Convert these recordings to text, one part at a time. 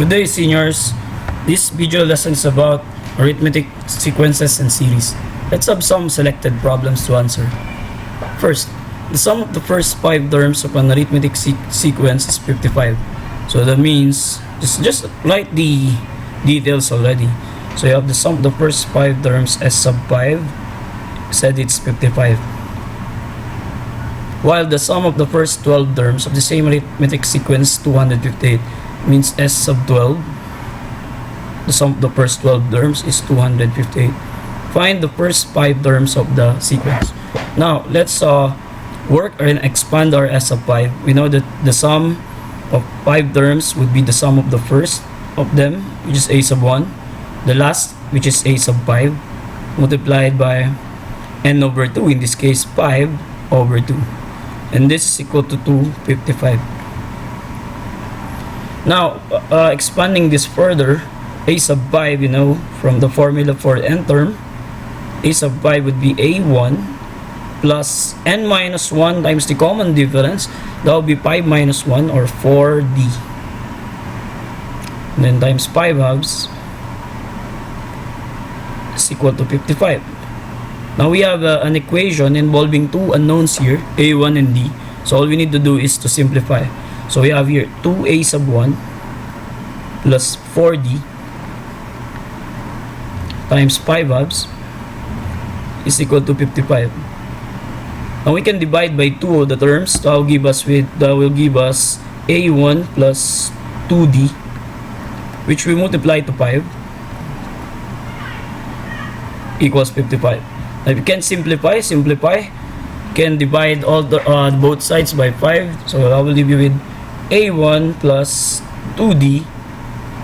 Good day, seniors. This video lesson is about arithmetic sequences and series. Let's have some selected problems to answer. First, the sum of the first 5 terms of an arithmetic sequence is 55. So that means, just write the details already. So you have the sum of the first 5 terms s sub 5, said it's 55. While the sum of the first 12 terms of the same arithmetic sequence 258 means s sub 12. The sum of the first 12 terms is 258. Find the first 5 terms of the sequence. Now let's work and expand our s sub 5. We know that the sum of 5 terms would be the sum of the first of them, which is a sub 1, the last, which is a sub 5, multiplied by n over 2, in this case 5 over 2, and this is equal to 255. Now expanding this further, a sub 5, you know from the formula for n term, a sub 5 would be a1 plus n minus 1 times the common difference. That would be 5 minus 1, or 4d, and then times 5 halves is equal to 55. Now we have an equation involving two unknowns here, a1 and d. So all we need to do is to simplify. So we have here 2a sub 1 plus 4d times 5 halves is equal to 55. Now we can divide by 2 of the terms. That will give us a1 plus 2d, which we multiply to 5, equals 55. Now if you can simplify, can divide all the both sides by 5. So I will leave you with a1 plus 2d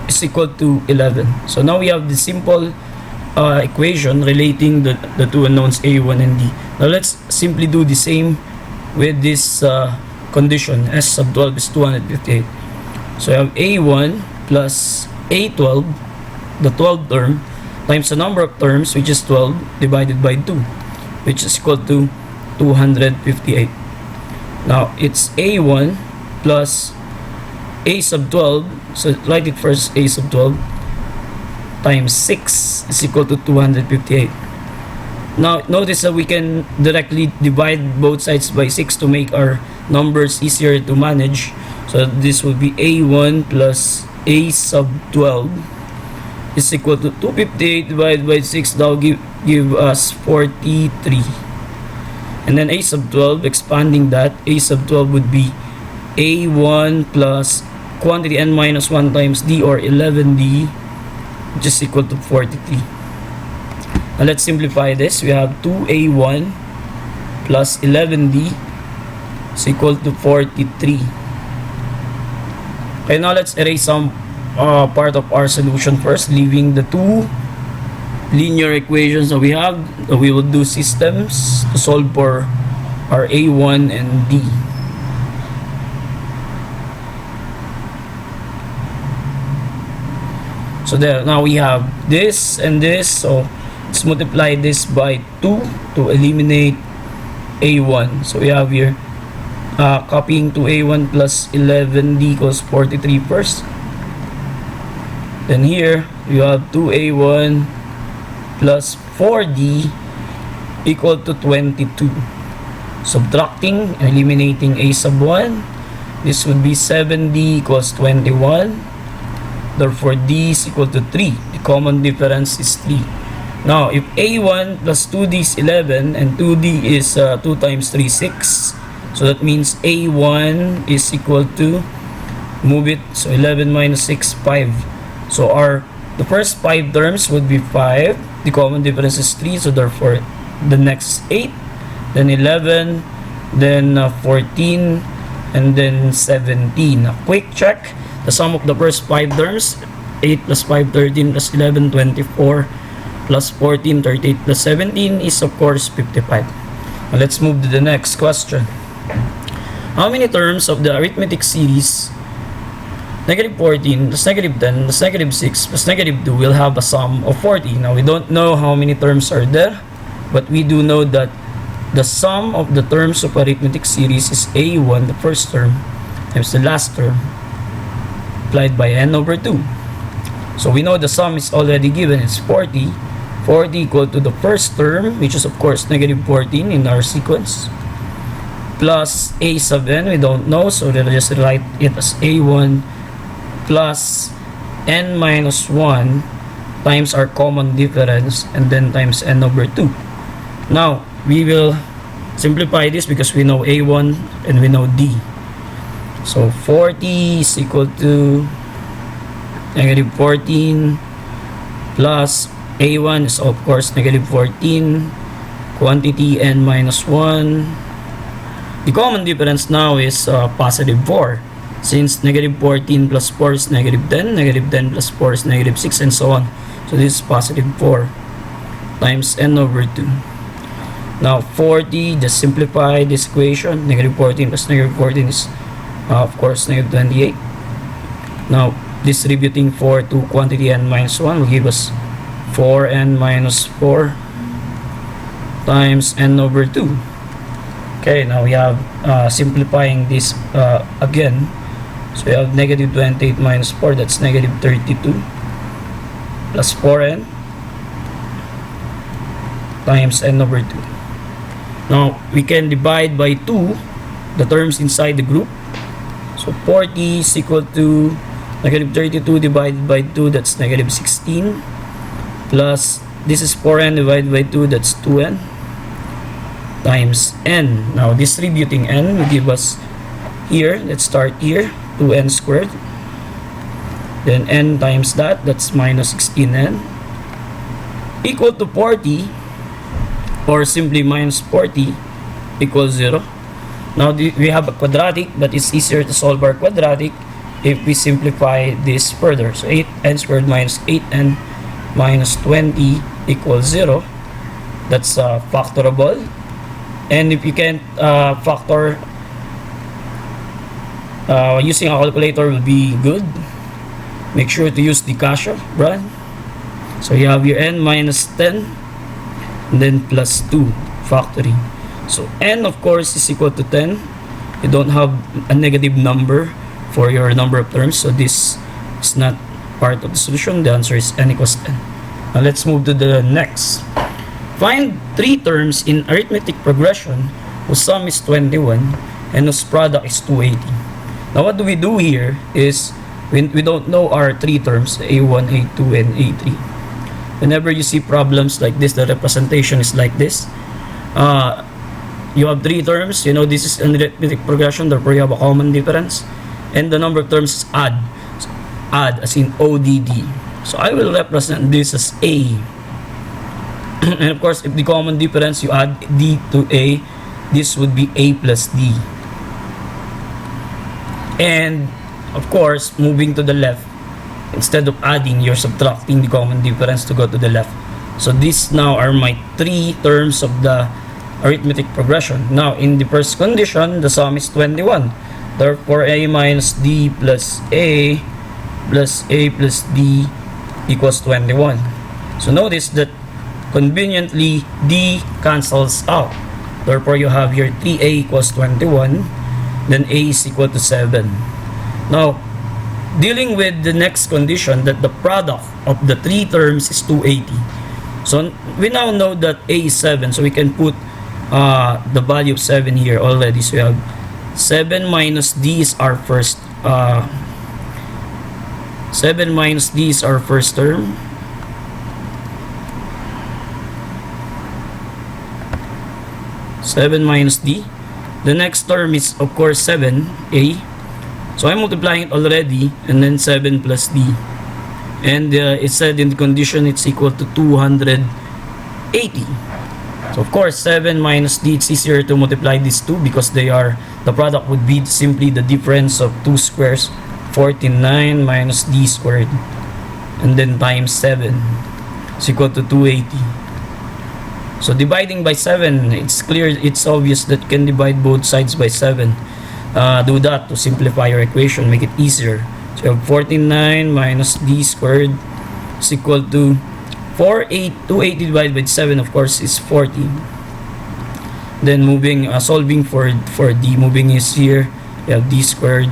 is equal to 11. So now we have the simple equation relating the two unknowns a1 and d. Now let's simply do the same with this condition. S sub 12 is 258. So I have a1 plus a12, the 12th term, times the number of terms, which is 12, divided by 2, which is equal to 258. Now it's a1 plus a sub 12, so write it first, a sub 12 times 6 is equal to 258. Now notice that we can directly divide both sides by 6 to make our numbers easier to manage. So this will be a1 plus a sub 12 is equal to 258 divided by 6. That will give us 43. And then a sub 12, expanding that, a sub 12 would be a1 plus quantity n minus 1 times d, or 11d, which is equal to 43. Now let's simplify this. We have 2a1 plus 11d is equal to 43. Okay, now let's erase some part of our solution first, leaving the two linear equations that we have. We will do systems to solve for our a1 and d. So there, now we have this and this. So let's multiply this by 2 to eliminate a1. So we have here copying to a1 plus 11d equals 43 first. Then here you have 2a1 plus 4d equal to 22. Subtracting, eliminating a sub 1, this would be 7d equals 21. Therefore d is equal to 3. The common difference is 3. Now if a1 plus 2d is 11 and 2d is 2 times 3, 6, so that means a1 is equal to, move it, so 11 minus 6, 5. So the first 5 terms would be 5. The common difference is 3, so therefore the next 8, then 11, then 14, and then 17. A quick check. The sum of the first 5 terms, 8 plus 5, 13, plus 11, 24, plus 14, 38, plus 17 is of course 55. Now let's move to the next question. How many terms of the arithmetic series negative 14 plus negative 10 plus negative 6 plus negative 2 will have a sum of 40? Now we don't know how many terms are there, but we do know that the sum of the terms of arithmetic series is a1, the first term, times the last term, multiplied by n over 2. So we know the sum is already given. It's 40. 40 equal to the first term, which is of course negative 14 in our sequence, plus a7, we don't know, so we'll just write it as a1 plus n minus 1 times our common difference, and then times n over 2. Now we will simplify this because we know a1 and we know d. So 40 is equal to negative 14 plus a1 is of course negative 14, quantity n minus 1. The common difference now is positive 4, since negative 14 plus 4 is negative 10, negative 10 plus 4 is negative 6, and so on. So this is positive 4 times n over 2. Now 40, just simplify this equation. Negative 14 plus negative 14 is of course negative 28. Now distributing 4 to quantity n minus 1 will give us 4n minus 4 times n over 2. Okay, now we have simplifying this again. So we have negative 28 minus 4, that's negative 32, plus 4n times n over 2. Now we can divide by 2 the terms inside the group. So 40 is equal to negative 32 divided by 2, that's negative 16, plus this is 4n divided by 2, that's 2n, times n. Now distributing n will give us here, let's start here, 2n squared, then n times that, that's minus 16n, equal to 40, or simply minus 40 equals 0. Now we have a quadratic, but it's easier to solve our quadratic if we simplify this further. So 8n squared minus 8n minus 20 equals 0. That's factorable. And if you can't factor, using a calculator will be good. Make sure to use the Casio brand. So you have your n minus 10 and then plus 2 factoring. So n of course is equal to 10. You don't have a negative number for your number of terms, so this is not part of the solution. The answer is n equals 10. Now let's move to the next. Find 3 terms in arithmetic progression whose sum is 21 and whose product is 280. Now what do we do here is we don't know our 3 terms, a1, a2, and a3. Whenever you see problems like this, the representation is like this. You have 3 terms, you know this is an arithmetic progression, therefore you have a common difference, and the number of terms is add. So, add as in ODD. So I will represent this as A. And of course, if the common difference, you add D to A, this would be A plus D. And of course, moving to the left, instead of adding, you're subtracting the common difference to go to the left. So these now are my 3 terms of the arithmetic progression. Now in the first condition, the sum is 21. Therefore, A minus D plus A plus D equals 21. So notice that conveniently D cancels out. Therefore, you have your 3A equals 21. Then A is equal to 7. Now, dealing with the next condition, that the product of the 3 terms is 280. So we now know that A is 7. So we can put the value of 7 here already. So we have 7 minus D is our first 7 minus D is our first term. Seven minus D. The next term is of course 7A. So I'm multiplying it already, and then 7 plus D. And it said in the condition it's equal to 280. So of course 7 minus D, it's easier to multiply these two because they are, the product would be simply the difference of 2 squares, 49 minus D squared, and then times 7 is equal to 280. So dividing by 7, it's clear, it's obvious that you can divide both sides by 7. Do that to simplify your equation, make it easier. So you have 49 minus D squared is equal to 280 divided by 7, of course, is 40. Then moving, solving for D, moving is here, you have D squared,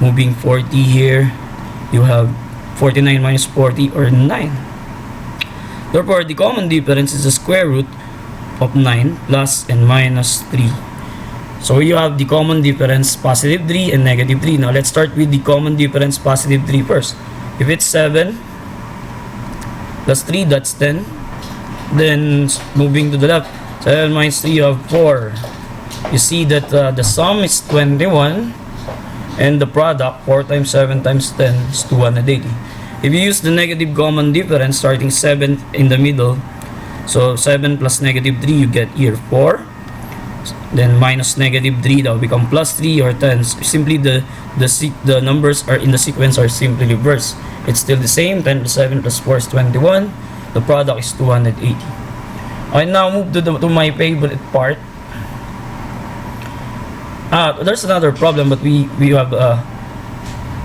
moving 40 here, you have 49 minus 40 or 9. Therefore, the common difference is the square root of 9 plus and minus 3. So you have the common difference positive 3 and negative 3. Now let's start with the common difference positive 3 first. If it's 7 plus 3, that's 10. Then moving to the left, 7 minus 3, you have 4. You see that the sum is 21 and the product 4 times 7 times 10 is 280. If you use the negative common difference starting 7 in the middle, so 7 plus negative 3, you get here 4. Then minus negative 3, that will become plus 3 or 10. Simply the numbers are in the sequence are simply reversed. It's still the same. 10 plus 7 plus 4 is 21. The product is 280. I now move to my favorite part. There's another problem, but we have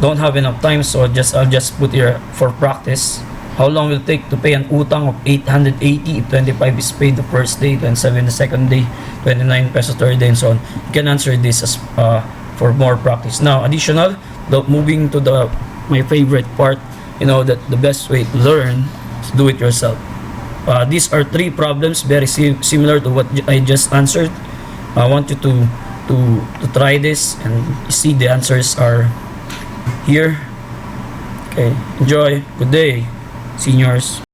don't have enough time, so I'll just put here for practice. How long will it take to pay an utang of 880 if 25 is paid the first day, 27 the second day, 29 pesos third day, and so on? You can answer this as for more practice. Now, additional, moving to my favorite part, that the best way to learn is do it yourself. These are 3 problems very similar to what I just answered. I want you to try this and see the answers are here. Okay, enjoy. Good day, seniors.